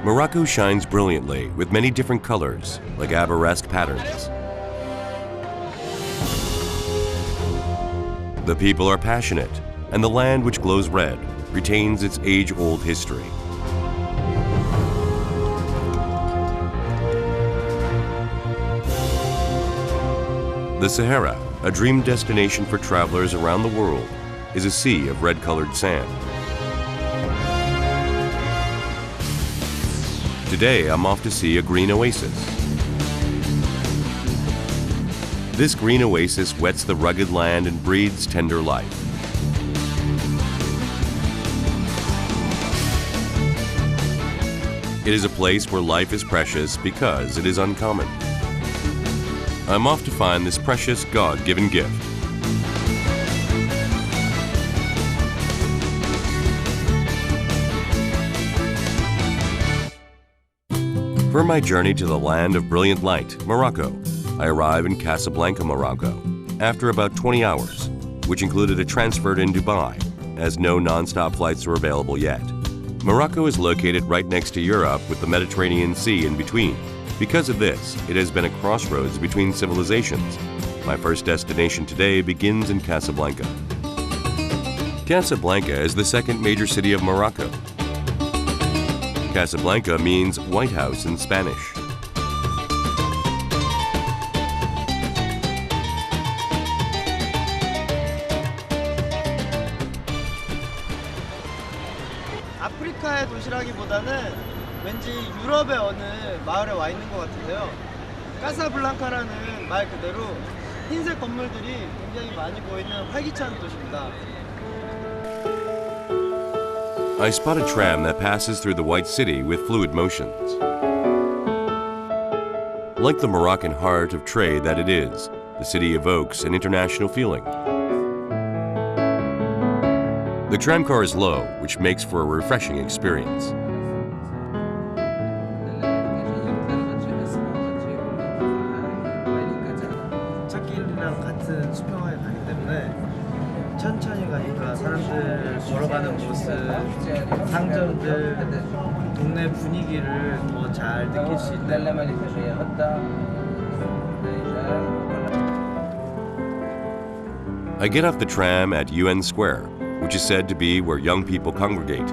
Morocco shines brilliantly with many different colors, like arabesque patterns. The people are passionate, and the land which glows red retains its age-old history. The Sahara, a dream destination for travelers around the world, is a sea of red-colored sand. Today, I'm off to see a green oasis. This green oasis wets the rugged land and breathes tender life. It is a place where life is precious because it is uncommon. I'm off to find this precious God-given gift. For my journey to the land of brilliant light, Morocco, I arrive in Casablanca, Morocco, after about 20 hours, which included a transfer in Dubai, as no non-stop flights were available yet. Morocco is located right next to Europe with the Mediterranean Sea in between. Because of this, it has been a crossroads between civilizations. My first destination today begins in Casablanca. Casablanca is the second major city of Morocco. Casablanca means White House in Spanish. 아프리카의 도시라기보다는 왠지 유럽의 어느 마을에 와 있는 것 같은데요. 카사블랑카라는 말 그대로 흰색 건물들이 굉장히 많이 보이는 활기찬 도시입니다. I spot a tram that passes through the white city with fluid motions. Like the Moroccan heart of trade that it is, the city evokes an international feeling. The tramcar is low, which makes for a refreshing experience. 첫길이랑 같은 수평을 가기 때문에 천천히 가니까 사람들 걸어가는 모습, 상점들, 동네 분위기를 더 잘 느낄 수 있는. I get off the tram at UN Square, which is said to be where young people congregate.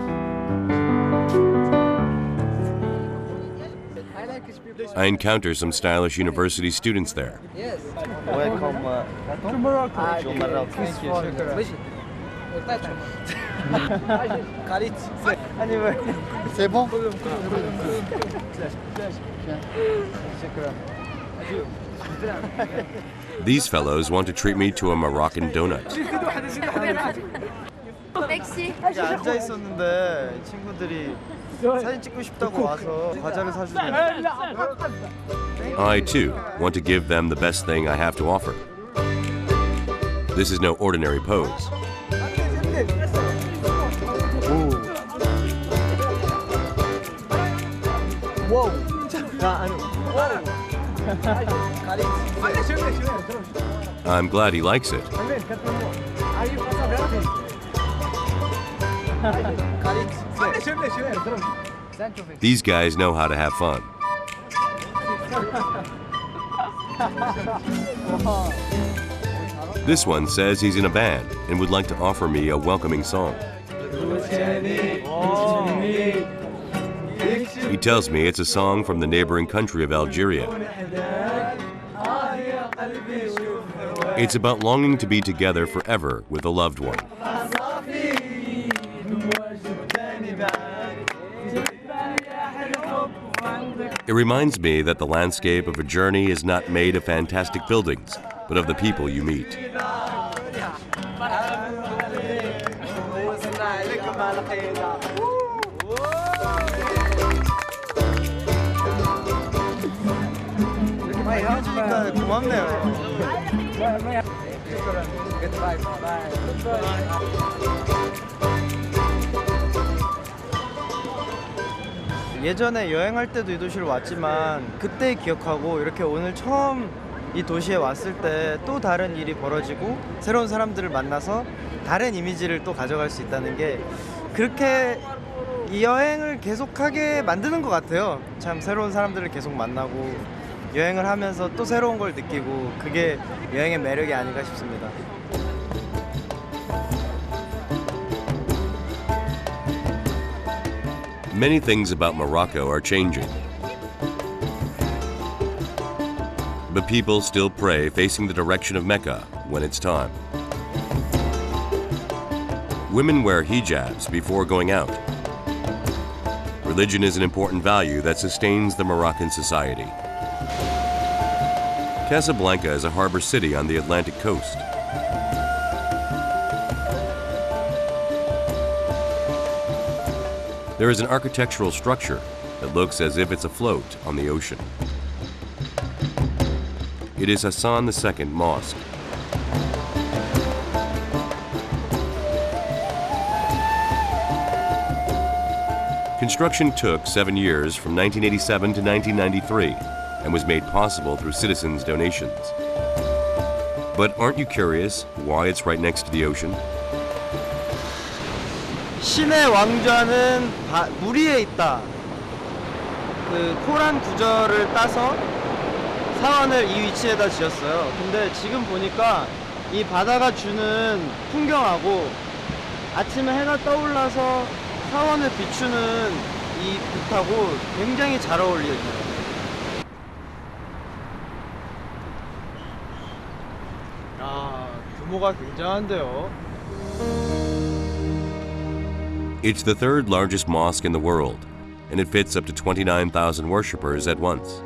I encounter some stylish university students there. Welcome to Morocco. Thank you. C'est bon? These fellows want to treat me to a Moroccan donut. 앉아 있었는데 친구들이 사진 찍고 싶다고 와서 과자를 사주네요. I, too, want to give them the best thing I have to offer. This is no ordinary pose. I'm glad he likes it. These guys know how to have fun. This one says he's in a band and would like to offer me a welcoming song. He tells me it's a song from the neighboring country of Algeria. It's about longing to be together forever with a loved one. It reminds me that the landscape of a journey is not made of fantastic buildings, but of the people you meet. 예전에 여행할 때도 이 도시를 왔지만 그때 기억하고 이렇게 오늘 처음 이 도시에 왔을 때 또 다른 일이 벌어지고 새로운 사람들을 만나서 다른 이미지를 또 가져갈 수 있다는 게 그렇게 이 여행을 계속하게 만드는 것 같아요. 참 새로운 사람들을 계속 만나고 여행을 하면서 또 새로운 걸 느끼고 그게 여행의 매력이 아닌가 싶습니다. Many things about Morocco are changing. But people still pray facing the direction of Mecca when it's time. Women wear hijabs before going out. Religion is an important value that sustains the Moroccan society. Casablanca is a harbor city on the Atlantic coast. There is an architectural structure that looks as if it's afloat on the ocean. It is Hassan II Mosque. Construction took 7 years from 1987 to 1993 and was made possible through citizens' donations. But aren't you curious why it's right next to the ocean? 신의 왕좌는 물 위에 있다. 그 코란 구절을 따서 사원을 이 위치에다 지었어요. 근데 지금 보니까 이 바다가 주는 풍경하고 아침에 해가 떠올라서 사원을 비추는 이 빛하고 굉장히 잘 어울려요. 아, 규모가 굉장한데요. It's the third largest mosque in the world, and it fits up to 29,000 worshippers at once.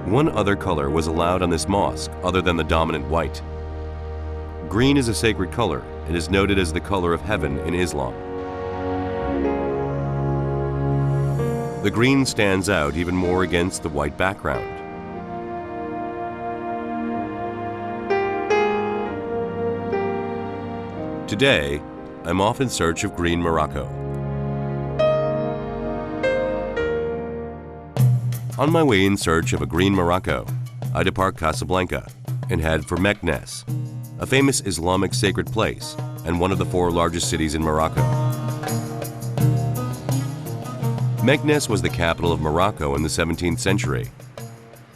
One other color was allowed on this mosque other than the dominant white. Green is a sacred color and is noted as the color of heaven in Islam. The green stands out even more against the white background. Today, I'm off in search of green Morocco. On my way in search of a green Morocco, I depart Casablanca and head for Meknes, a famous Islamic sacred place and one of the 4 largest cities in Morocco. Meknes was the capital of Morocco in the 17th century.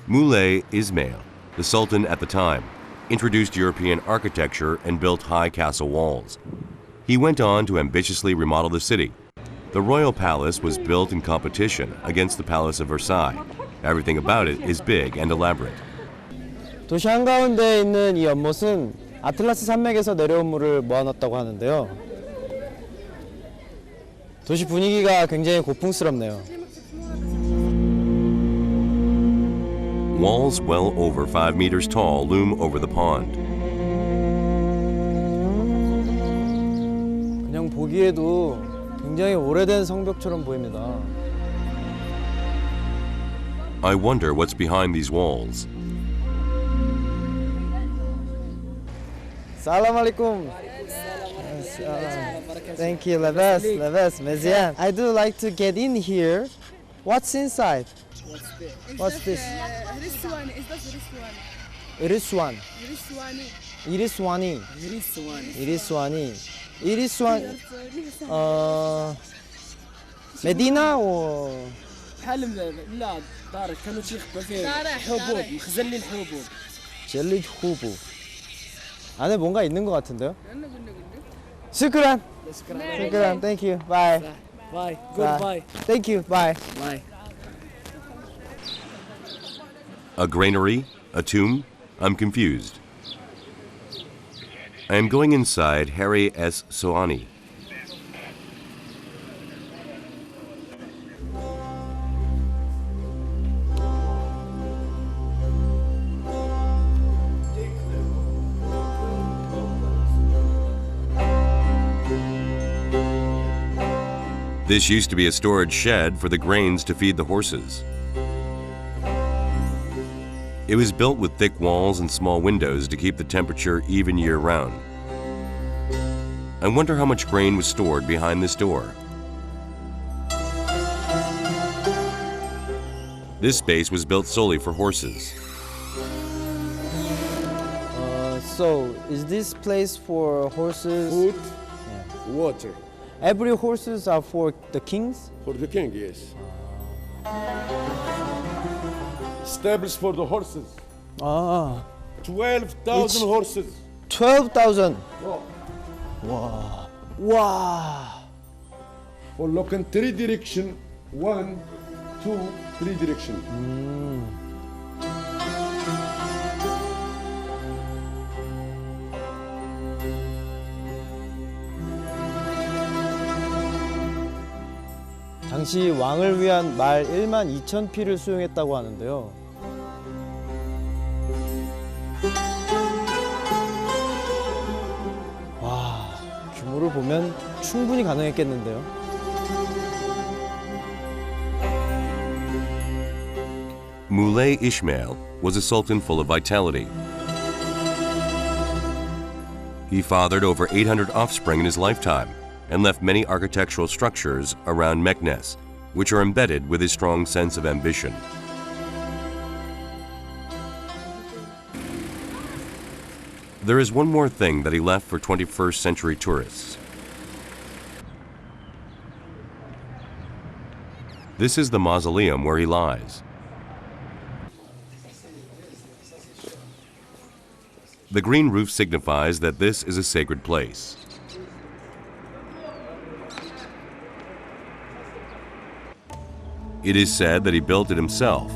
Moulay Ismail, the Sultan at the time, introduced European architecture and built high castle walls. He went on to ambitiously remodel the city. The royal palace was built in competition against the Palace of Versailles. Everything about it is big and elaborate. 도시 한가운데에 있는 이 연못은 아틀라스 산맥에서 내려온 물을 모아놨다고 하는데요. 도시 분위기가 굉장히 고풍스럽네요. Walls well over 5 meters tall loom over the pond. 그냥 보기에도 굉장히 오래된 성벽처럼 보입니다. I wonder what's behind these walls. Salam alaikum. Thank you, Labas, Mezian. I do like to get in here. What's inside? What's this? Riswani. Is that Riswani? Iriswani. Riswani. Iriswani. Medina or حلم لا دارك كانوا يخبوا فيه حبوب مخزن لي الحبوب 젤리 후부. 안에 뭔가 있는 것 같은데요? 슈크란. 슈크란. Thank you. Bye. باي goodbye Thank you. Bye. باي A granary? A tomb? I'm confused. I am going inside Harry S. Soani. This used to be a storage shed for the grains to feed the horses. It was built with thick walls and small windows to keep the temperature even year-round. I wonder how much grain was stored behind this door. This space was built solely for horses. So, is this place for horses? Food, water. Every horses are for the kings? For the king, yes. Stables for the horses. Ah, 12,000 horses. 12,000. Oh. 와. 와. For look in three direction. 1, 2, 3 direction. 당시 왕을 위한 말 1만 2천 피를 수용했다고 하는데요. 와, 규모를 보면 충분히 가능했겠는데요. Moulay Ismail was a sultan full of vitality. He fathered over 800 offspring in his lifetime and left many architectural structures around Meknes, which are embedded with his strong sense of ambition. There is one more thing that he left for 21st century tourists. This is the mausoleum where he lies. The green roof signifies that this is a sacred place. It is said that he built it himself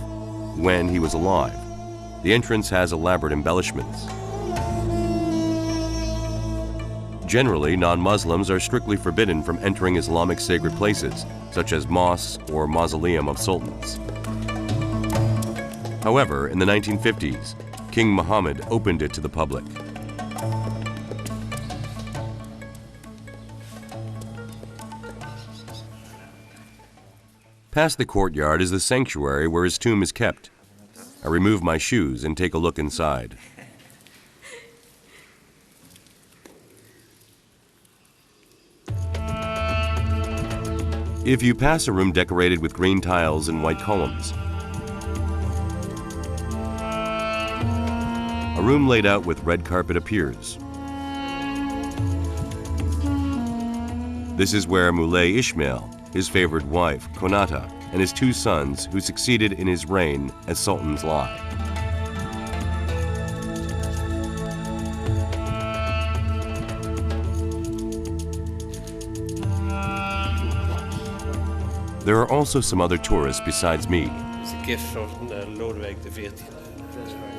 when he was alive. The entrance has elaborate embellishments. Generally, non-Muslims are strictly forbidden from entering Islamic sacred places, such as mosques or mausoleum of sultans. However, in the 1950s, King Mohammed opened it to the public. Past the courtyard is the sanctuary where his tomb is kept. I remove my shoes and take a look inside. If you pass a room decorated with green tiles and white columns, a room laid out with red carpet appears. This is where Moulay Ismail, his favored wife, Konata, and his two sons who succeeded in his reign as sultans lie. There are also some other tourists besides me. It's a gift from Lodewijk XIV.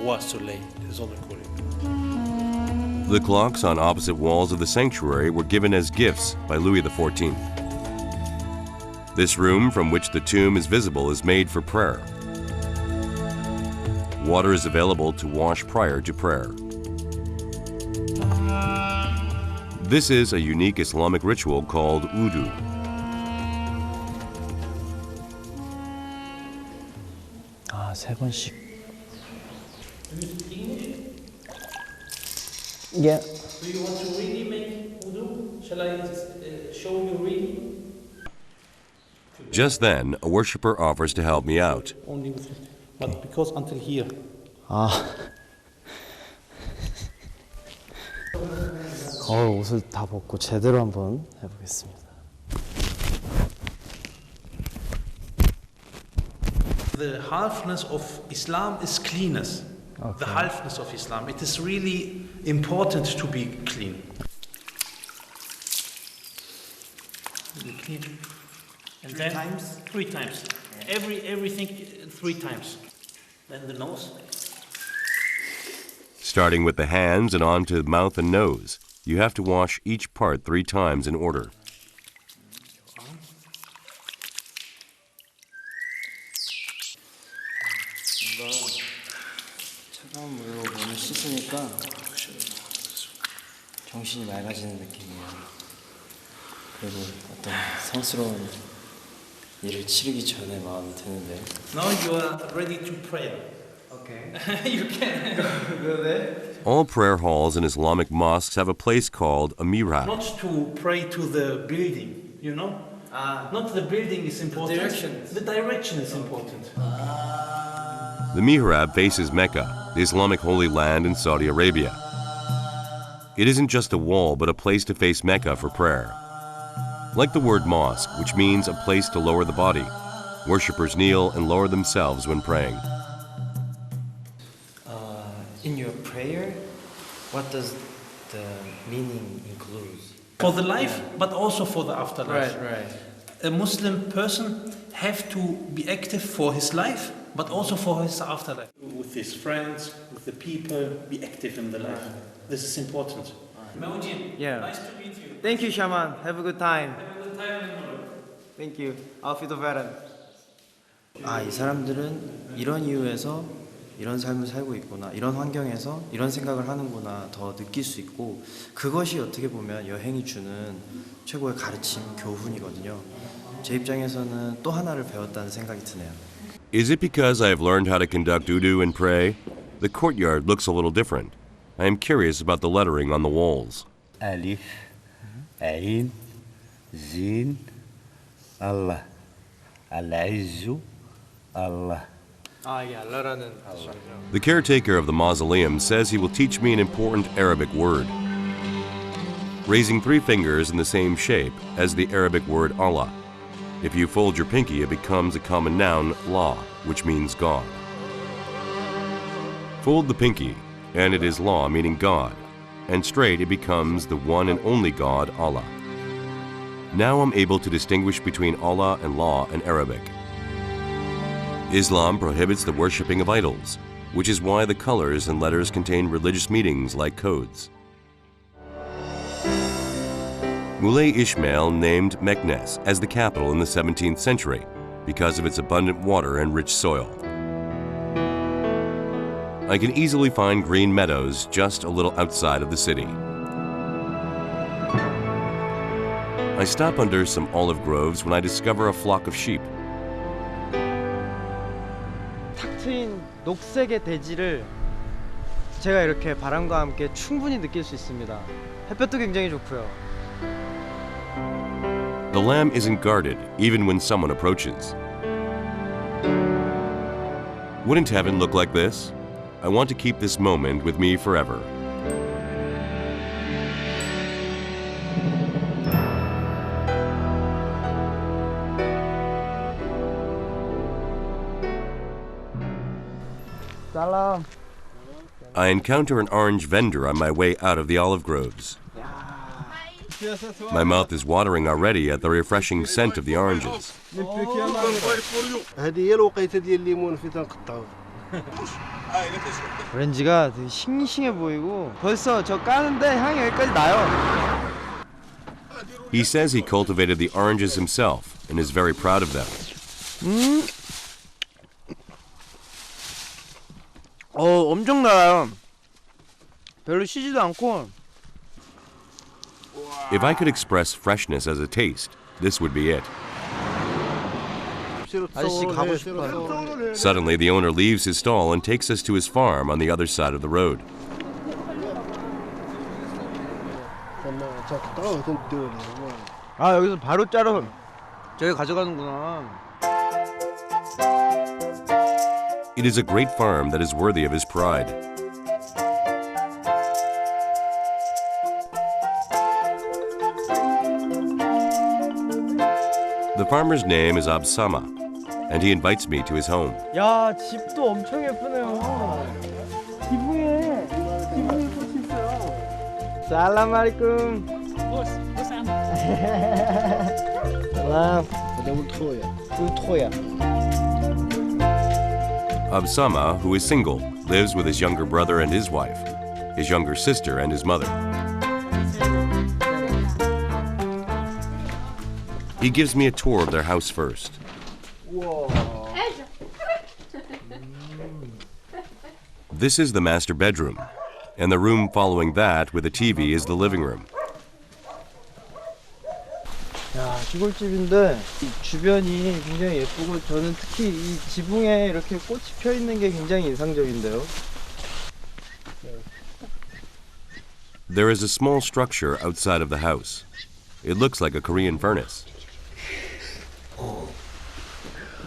Roi Soleil, de zonnekoning. The clocks on opposite walls of the sanctuary were given as gifts by Louis XIV. This room from which the tomb is visible is made for prayer. Water is available to wash prior to prayer. This is a unique Islamic ritual called wudu. 아, 세 번씩. Yeah. Do you want to really make wudu? Shall I show you really? Just then, a worshiper offers to help me out. Only with it. But because until here. 아. 옷을 다 벗고 제대로 한번 해보겠습니다. The halfness of Islam is cleanness. Okay. The halfness of Islam. It is really important to be clean. Be clean. And then 3 times. Everything 3 times. Then the nose. Starting with the hands and on to mouth and nose, you have to wash each part 3 times in order. 차가운 물로 몸을 씻으니까 정신이 맑아지는 느낌이에요. 그리고 어떤 성스러운 일을 치르기 전에 마음이 드는데. Now you are ready to pray. Okay. You can. Go there. All prayer halls in Islamic mosques have a place called a mihrab. Not to pray to the building, you know? Not the building is important. The direction is important. The mihrab faces Mecca, the Islamic Holy Land in Saudi Arabia. It isn't just a wall, but a place to face Mecca for prayer. Like the word mosque, which means a place to lower the body. Worshippers kneel and lower themselves when praying. In your prayer, what does the meaning include? For the life, but also for the afterlife. Right. A Muslim person have to be active for his life, but also for his afterlife. With his friends, with the people, be active in the life. This is important. Yeah. Nice to meet you. Thank you, Shaman. Have a good time. Have a good time in Morocco. Thank you. Auf Wiedersehen. 이 사람들은 이런 이유에서 이런 삶을 살고 있구나, 이런 환경에서 이런 생각을 하는구나 더 느낄 수 있고, 그것이 어떻게 보면 여행이 주는 최고의 가르침, 교훈이거든요. 제 입장에서는 또 하나를 배웠다는 생각이 드네요. Is it because I have learned how to conduct wudu and pray? The courtyard looks a little different. I am curious about the lettering on the walls. ألف عين زين الله العز الله. 이게 알라라는 The caretaker of the mausoleum says he will teach me an important Arabic word. Raising 3 fingers in the same shape as the Arabic word Allah. If you fold your pinky, it becomes a common noun, La, which means God. Fold the pinky, and it is La, meaning God, and straight it becomes the one and only God, Allah. Now I'm able to distinguish between Allah and La in Arabic. Islam prohibits the worshipping of idols, which is why the colors and letters contain religious meanings like codes. Moulay Ismail named Meknes as the capital in the 17th century because of its abundant water and rich soil. I can easily find green meadows just a little outside of the city. I stop under some olive groves when I discover a flock of sheep. 탁 트인 녹색의 대지를 제가 이렇게 바람과 함께 충분히 느낄 수 있습니다. 햇볕도 굉장히 좋고요. The lamb isn't guarded even when someone approaches. Wouldn't heaven look like this? I want to keep this moment with me forever. Salam. I encounter an orange vendor on my way out of the olive groves. My mouth is watering already at the refreshing scent of the oranges. هذه هي الوقيته ديال الليمون في تنقطعوه. 오렌지가 되게 싱싱해 보이고 벌써 저 까는데 향이 여기까지 나요. He says he cultivated the oranges himself and is very proud of them. 엄청 달아요. 별로 시지도 않고. If I could express freshness as a taste, this would be it. 아저씨 가고 싶어요. Suddenly, the owner leaves his stall and takes us to his farm on the other side of the road. تنقطعوه تندوا ليه. 여기서 바로 자르 저기 가져가는구나. It is a great farm that is worthy of his pride. The farmer's name is Absama, and he invites me to his home. 야, 집도 엄청 예쁘네요. 지붕에 꽃이 있어요. 살람 알이쿰. 살람. 우토야. Absama, who is single, lives with his younger brother and his wife, his younger sister and his mother. He gives me a tour of their house first. This is the master bedroom, and the room following that with a TV is the living room. 야, 시골집인데 이 주변이 굉장히 예쁘고 저는 특히 이 지붕에 이렇게 꽃이 펴 있는 게 굉장히 인상적인데요. There is a small structure outside of the house. It looks like a Korean furnace.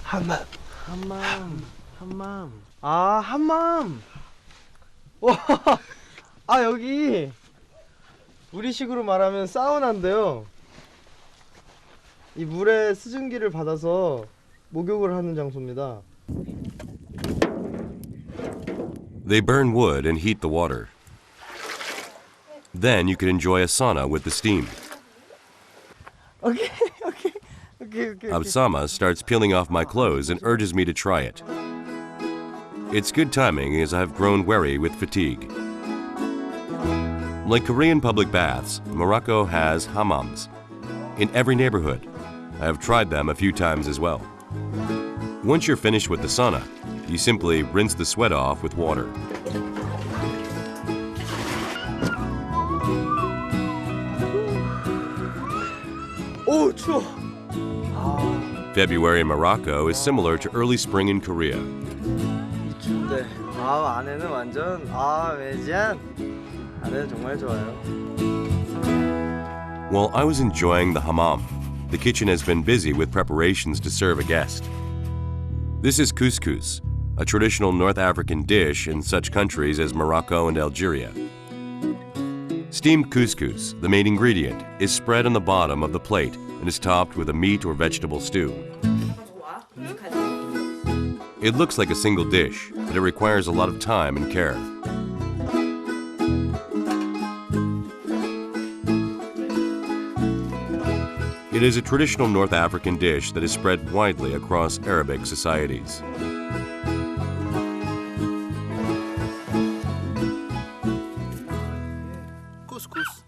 한맘. 한맘. 와, 여기 우리식으로 말하면 사우나인데요. 이 물에 수증기를 받아서 목욕을 하는 장소입니다. They burn wood and heat the water. Then you can enjoy a sauna with the steam. 오케이. Absama starts peeling off my clothes and urges me to try it. It's good timing as I have grown weary with fatigue. Like Korean public baths, Morocco has hammams in every neighborhood. I have tried them a few times as well. Once you're finished with the sauna, you simply rinse the sweat off with water. 오, 추워. February in Morocco is similar to early spring in Korea. 네. 안에는 완전 매지안. 안에는 정말 좋아요. While I was enjoying the hammam, the kitchen has been busy with preparations to serve a guest. This is couscous, a traditional North African dish in such countries as Morocco and Algeria. Steamed couscous, the main ingredient, is spread on the bottom of the plate and is topped with a meat or vegetable stew. It looks like a single dish, but it requires a lot of time and care. It is a traditional North African dish that is spread widely across Arabic societies. 쿠스쿠스.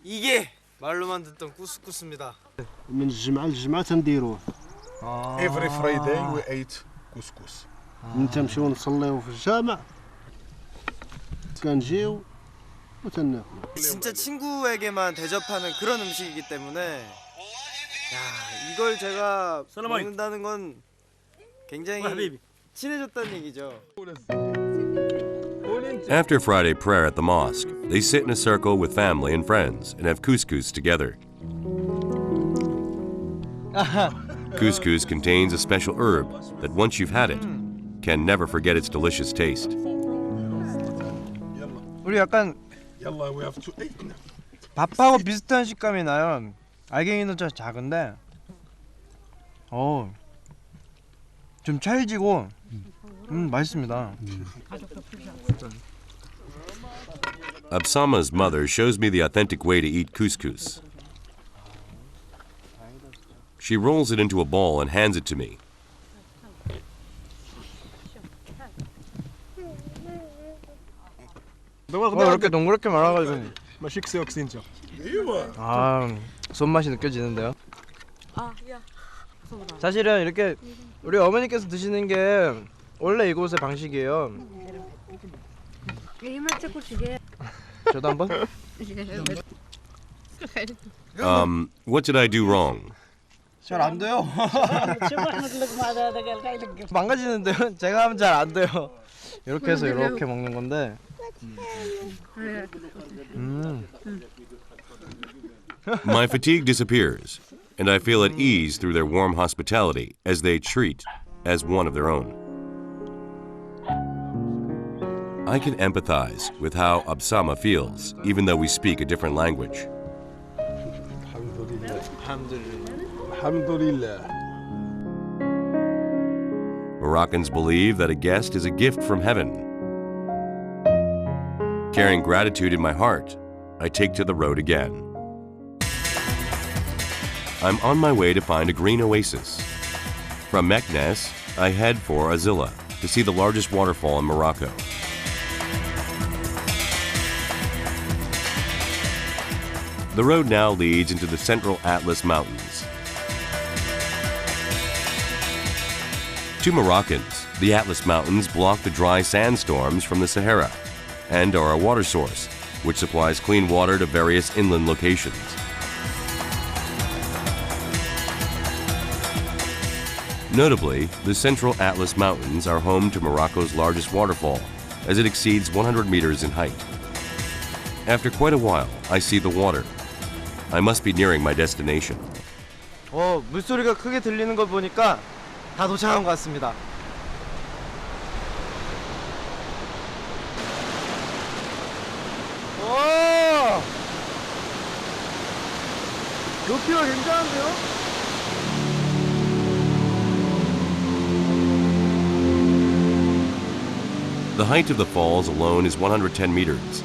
이게 말로만 듣던 쿠스쿠스입니다. من الجمعة للجمعة تنديروه. Every Friday we ate couscous. من تمشيو نصليو في الجامع. كنجيو وتناكلو. 진짜 친구에게만 대접하는 그런 음식이기 때문에 이걸 제가 먹는다는 건 굉장히 친해졌다는 얘기죠. After Friday prayer at the mosque, they sit in a circle with family and friends and have couscous together. Couscous contains a special herb that once you've had it, can never forget its delicious taste. 우리 약간 we have to eat. 밥하고 비슷한 식감이 나요. 알갱이는 좀 작은데 좀 찰지고 맛있습니다. Absama's mother shows me the authentic way to eat couscous. She rolls it into a ball and hands it to me. 왜 이렇게 동그랗게 말아가지고 맛있어요, 진짜. 손맛이 느껴지는데요. 사실은 이렇게 우리 어머니께서 드시는 게 원래 이곳의 방식이에요. 저도 한번. What did I do wrong? 잘 안 돼요. 망가지는데요. 제가 하면 잘 안 돼요. 이렇게 해서 이렇게 먹는 건데. My fatigue disappears, and I feel at ease through their warm hospitality as they treat as one of their own. I can empathize with how Absama feels, even though we speak a different language. Alhamdulillah. Moroccans believe that a guest is a gift from heaven. Carrying gratitude in my heart, I take to the road again. I'm on my way to find a green oasis. From Meknes, I head for Azila to see the largest waterfall in Morocco. The road now leads into the central Atlas Mountains. To Moroccans, the Atlas Mountains block the dry sandstorms from the Sahara and are a water source, which supplies clean water to various inland locations. Notably, the central Atlas Mountains are home to Morocco's largest waterfall, as it exceeds 100 meters in height. After quite a while, I see the water. I must be nearing my destination. 물소리가 크게 들리는 거 보니까 다 도착한 것 같습니다. 높이가 굉장한데요? The height of the falls alone is 110 meters.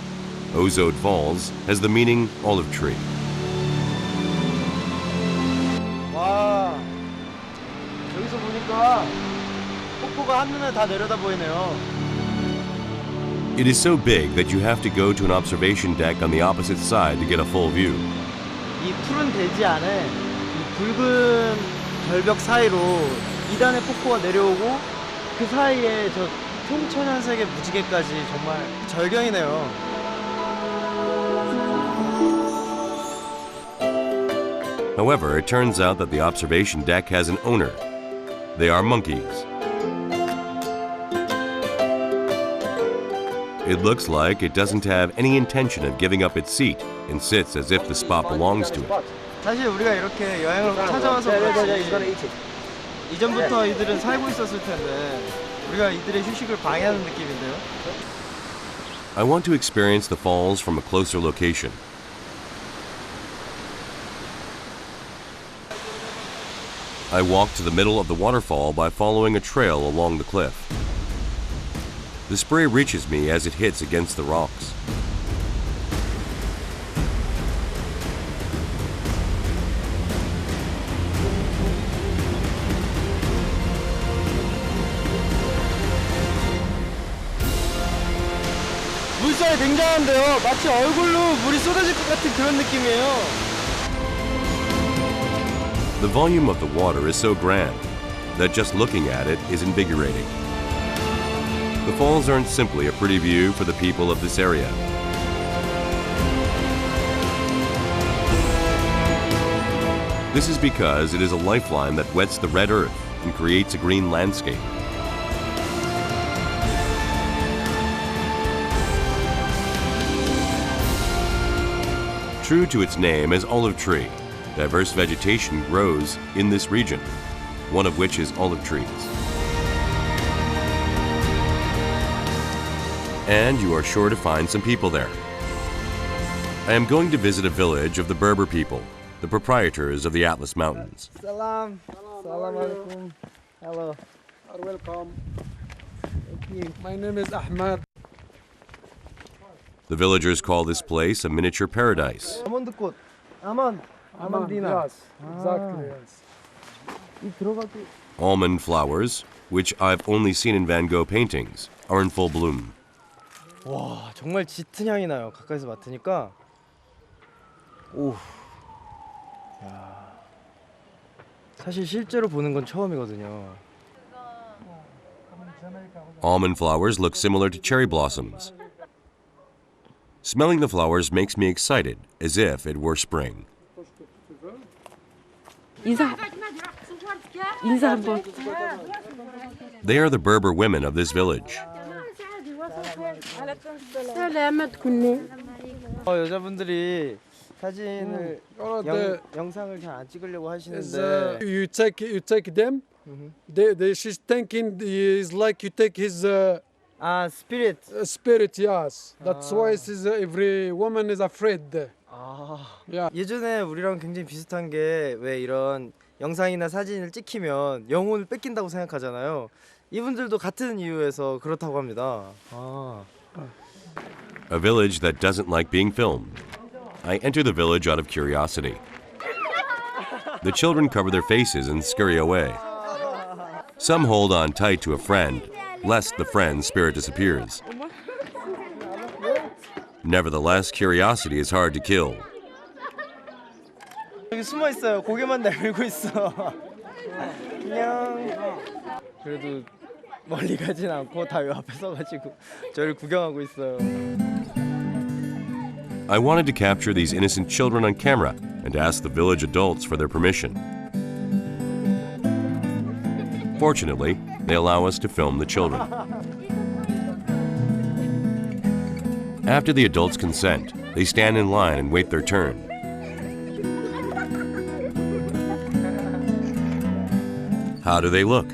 Ozode Falls has the meaning olive tree. 와, 여기서 보니까 폭포가 한눈에 다 내려다 보이네요. It is so big that you have to go to an observation deck on the opposite side to get a full view. 이 푸른 대지 안에 이 붉은 절벽 사이로 2단의 폭포가 내려오고 그 사이에 저 총천연색의 무지개까지 정말 절경이네요. However, it turns out that the observation deck has an owner. They are monkeys. It looks like it doesn't have any intention of giving up its seat and sits as if the spot belongs to it. 사실 우리가 이렇게 여행을 찾아와서 그렇지 이전부터 이들은 살고 있었을 텐데 우리가 이들의 휴식을 방해하는 느낌인데요. I want to experience the falls from a closer location. I walk to the middle of the waterfall by following a trail along the cliff. The spray reaches me as it hits against the rocks. 물살이 굉장한데요. 마치 얼굴로 물이 쏟아질 것 같은 그런 느낌이에요. The volume of the water is so grand that just looking at it is invigorating. The falls aren't simply a pretty view for the people of this area. This is because it is a lifeline that wets the red earth and creates a green landscape. True to its name as olive tree, diverse vegetation grows in this region, one of which is olive trees. And you are sure to find some people there. I am going to visit a village of the Berber people, the proprietors of the Atlas Mountains. Salam. Salam alaikum. Hello. Welcome. Thank you. My name is Ahmad. The villagers call this place a miniature paradise. 아몬드꽃. 아몬디나. Yes, exactly. Yes. 이 들어가기. Almond flowers, which I've only seen in Van Gogh paintings, are in full bloom. 와, 정말 짙은 향이 나요. 가까이서 맡으니까. 오. 야. 사실 실제로 보는 건 처음이거든요. Almond flowers look similar to cherry blossoms. Smelling the flowers makes me excited, as if it were spring. They are the Berber women of this village. 여자분들이 사진을 영상을 잘 안 찍으려고 하시는데 You take them. She's thinking is like you take his 아, 스피릿. spirit. Yes, that's why every woman is afraid. Yeah. 예전에 우리랑 굉장히 비슷한 게 왜 이런 영상이나 사진을 찍히면 영혼을 뺏긴다고 생각하잖아요. 이분들도 같은 이유에서 그렇다고 합니다. A village that doesn't like being filmed. I enter the village out of curiosity. The children cover their faces and scurry away. Some hold on tight to a friend, lest the friend's spirit disappears. Nevertheless, curiosity is hard to kill. 여기 숨어 있어요. 고개만 내밀고 있어. 안녕. 그래도 멀리 가진 않고 다 요 앞에 서가지고 저를 구경하고 있어요. I wanted to capture these innocent children on camera and ask the village adults for their permission. Fortunately, they allow us to film the children. After the adults consent, they stand in line and wait their turn. How do they look?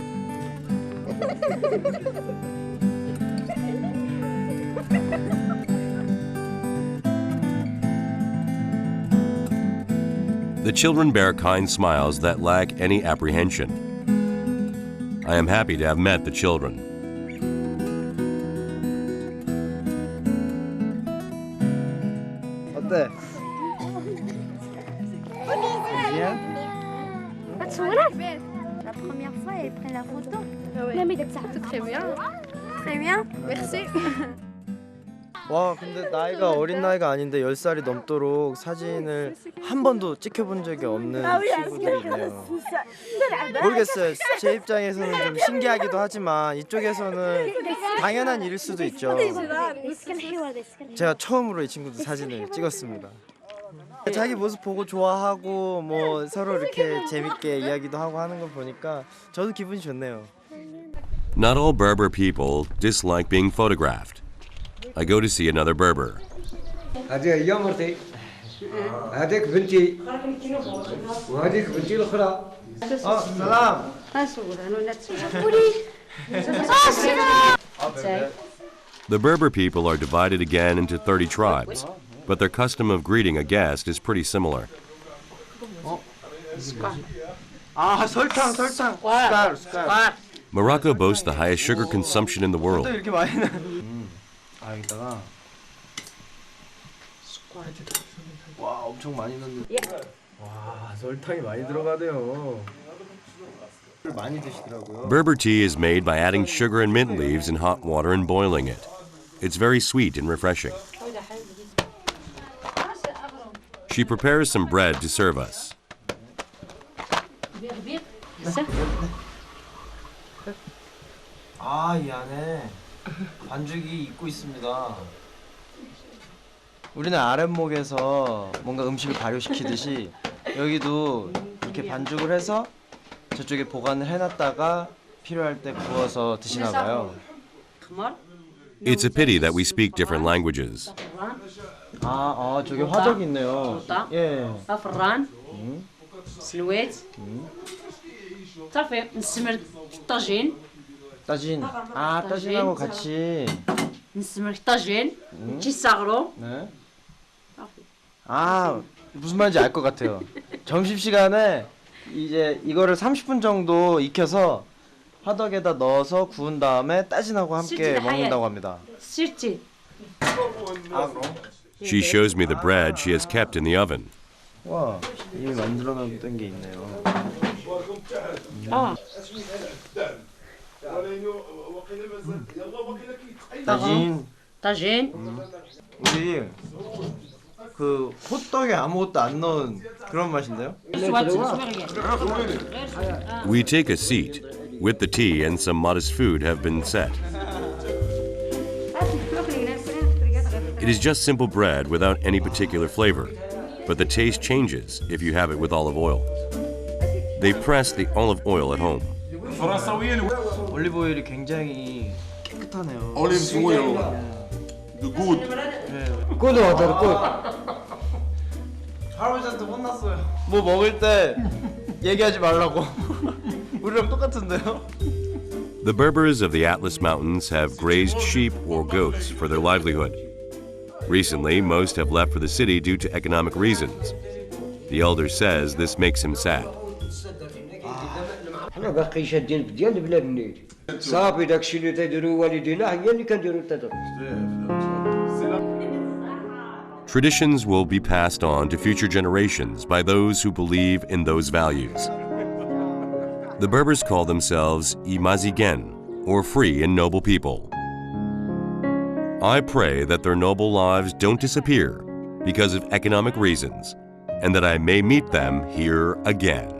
The The children bear kind smiles that lack any apprehension. I am happy to have met the children. 어때? La première fois, elle prend la photo. Non, mais très bien. Très bien. Merci. 와, 근데 나이가 어린 나이가 아닌데 10살이 넘도록 사진을 한 번도 찍혀본 적이 없는 친구들이 있네요. 모르겠어요. 제 입장에서는 좀 신기하기도 하지만 이쪽에서는 당연한 일일 수도 있죠. 제가 처음으로 이 친구들 사진을 찍었습니다. 자기 모습 보고 좋아하고 뭐 서로 이렇게 재밌게 이야기도 하고 하는 걸 보니까 저도 기분이 좋네요. Not all Berber people dislike being photographed. I go to see another Berber. هذه هي مرتي هذيك بنتي وهذيك بنتي الأخرى. 사람. The Berber people are divided again into 30 tribes, but their custom of greeting a guest is pretty similar. 아, 설탕. 숟갈. Morocco boasts the highest sugar consumption in the 또 world. 이렇게 많이 나. 여기다가 와, 엄청 많이 넣는. 와, 설탕이 많이 들어가대요. 많이 드시더라고요. Berber tea is made by adding sugar and mint leaves in hot water and boiling it. It's very sweet and refreshing. She prepares some bread to serve us. 아, 이 안에 반죽이 있고 있습니다. 우리는 아랫목에서 뭔가 음식을 발효시키듯이 여기도 이렇게 반죽을 해서 저쪽에 보관을 해놨다가 필요할 때 구워서 드시나 봐요. It's a pity that we speak different languages. 저기 화덕이 있네요. 예. فران سلويت صافي نستمر طاجين 따진. 따진하고 같이. نستمر طاجين تيصاغرو 네. 무슨 말인지 알 것 같아요. 점심시간에 이제 이거를 30분 정도 익혀서 화덕에다 넣어서 구운 다음에 따진하고 함께 먹는다고 합니다. سيرتي She shows me the bread she has kept in the oven. 와, 이미 만들어놨던 게 있네요. طاجين 우리 그 호떡에 아무것도 안 넣은 그런 맛인데요? We take a seat. With the tea and some modest food have been set. It is just simple bread without any particular flavor, but the taste changes if you have it with olive oil. They press the olive oil at home. 올리브 오일이 굉장히 깨끗하네요. Olive oil, the good. كل هذا كل. 할아버지한테 혼났어요. 뭐 먹을 때 얘기하지 말라고. 우리랑 똑같은데요? The Berbers of the Atlas Mountains have grazed sheep or goats for their livelihood. Recently, most have left for the city due to economic reasons. The elder says this makes him sad. حنا باقي شادين بديان بلا بنيت. صافي داكشي اللي تيديروا والدينا هي اللي كنديروا تدر. Traditions will be passed on to future generations by those who believe in those values. The Berbers call themselves Imazigen, or free and noble people. I pray that their noble lives don't disappear because of economic reasons, and that I may meet them here again.